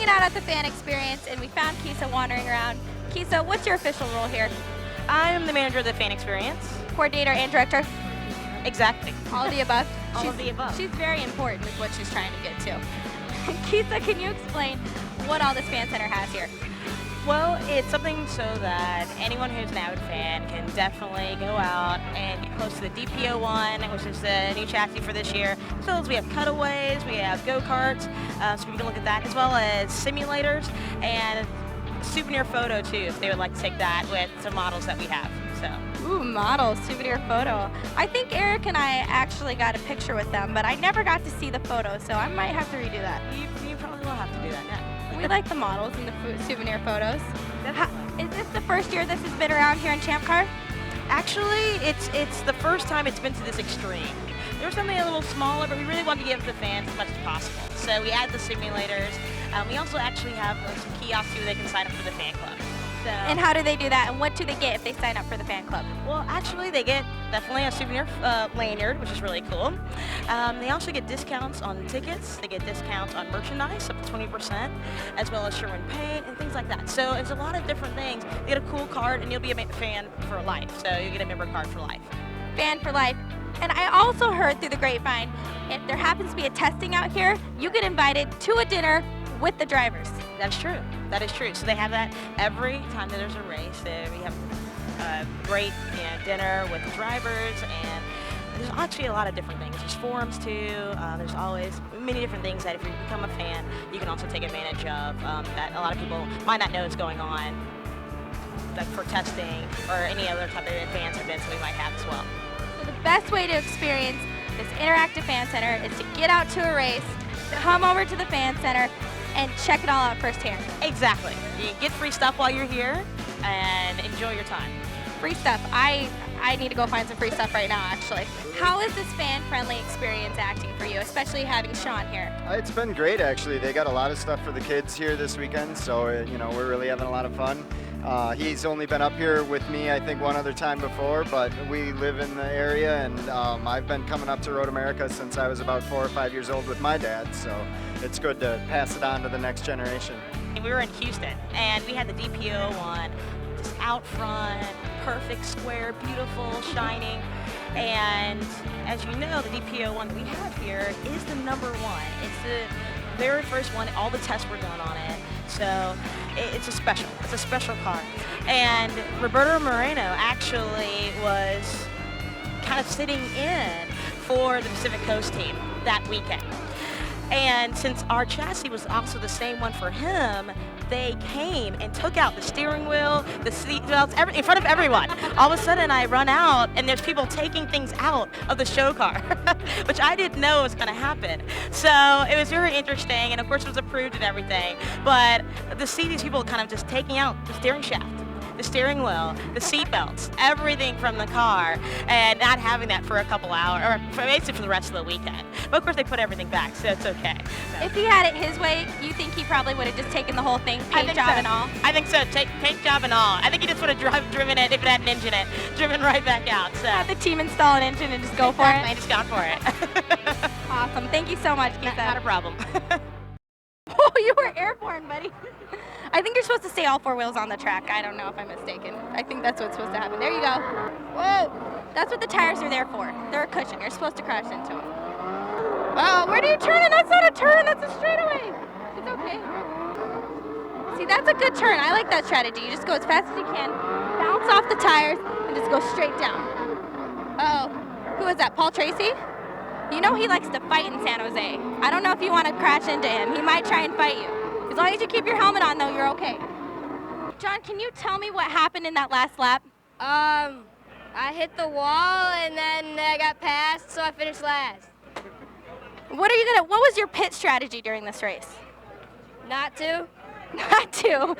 out at the fan experience and we found Keisa wandering around. Keisa, what's your official role here? I'm the manager of the fan experience. Coordinator and director? Exactly. All of the above? All of the above. She's very important is what she's trying to get to. Keisa, can you explain what all this fan center has here? Well, it's something so that anyone who's an avid fan can definitely go out and get close to the DPO one, which is the new chassis for this year. As well as we have cutaways, we have go-karts, so we can look at that, as well as simulators and souvenir photo too, if they would like to take that with some models that we have. So. Ooh, models, souvenir photo. I think Eric and I actually got a picture with them, but I never got to see the photo, so I might have to redo that. You probably will have to do that now. We like the models and the souvenir photos. Is this the first year this has been around here in Champ Car? Actually, it's the first time it's been to this extreme. There was something a little smaller, but we really wanted to give the fans as much as possible. So we add the simulators. We also actually have some kiosks too. They can sign up for the fan club. So. And how do they do that, and what do they get if they sign up for the fan club? Well, actually, they get definitely a souvenir lanyard, which is really cool. They also get discounts on tickets. They get discounts on merchandise, up to 20%, as well as Sherwin paint and things like that. So it's a lot of different things. You get a cool card, and you'll be a fan for life. So you get a member card for life. Fan for life. And I also heard through the grapevine, if there happens to be a testing out here, you get invited to a dinner with the drivers. That's true. That is true. So they have that every time that there's a race. We have a great dinner with the drivers, and there's actually a lot of different things. There's forums too. There's always many different things that if you become a fan, you can also take advantage of that a lot of people might not know is going on, like for testing or any other type of advanced events that we might have as well. So the best way to experience this interactive fan center is to get out to a race, come over to the fan center, and check it all out firsthand. Exactly. You get free stuff while you're here and enjoy your time. Free stuff. I need to go find some free stuff right now, actually. How is this fan-friendly experience acting for you, especially having Sean here? It's been great, actually. They got a lot of stuff for the kids here this weekend, so we're really having a lot of fun. He's only been up here with me, I think, one other time before, but we live in the area, and I've been coming up to Road America since I was about 4 or 5 years old with my dad, so it's good to pass it on to the next generation. We were in Houston, and we had the DPO one just out front, perfect square, beautiful, shining, and as you know, the DPO one that we have here is the #1. It's the very first one. All the tests were done on it, so it's a special car. And Roberto Moreno actually was kind of sitting in for the Pacific Coast team that weekend. And since our chassis was also the same one for him, they came and took out the steering wheel, the seat belts, in front of everyone. All of a sudden I run out and there's people taking things out of the show car, which I didn't know was gonna happen. So it was very interesting, and of course it was approved and everything, but to see these people kind of just taking out the steering shaft, the steering wheel, the seat belts, everything from the car, and not having that for a couple hours, or basically for the rest of the weekend. But of course they put everything back, so it's okay. So. If he had it his way, you think he probably would have just taken the whole thing, paint job and all? I think so, paint job and all. I think he just would have driven it, if it had an engine in it, driven right back out. So. Have the team install an engine and just go for it? I just gone for it. Awesome, thank you so much, Keisa. Not a problem. Oh, you were airborne, buddy. I think you're supposed to stay all 4 wheels on the track. I don't know if I'm mistaken. I think that's what's supposed to happen. There you go. Whoa. That's what the tires are there for. They're a cushion. You're supposed to crash into them. Oh, where do you turn? That's not a turn. That's a straightaway. It's okay. See, that's a good turn. I like that strategy. You just go as fast as you can, bounce off the tires, and just go straight down. Uh-oh. Who is that? Paul Tracy? You know he likes to fight in San Jose. I don't know if you want to crash into him. He might try and fight you. As long as you keep your helmet on, though, you're okay. John, can you tell me what happened in that last lap? I hit the wall, and then I got passed, so I finished last. What was your pit strategy during this race? Not to. Not to.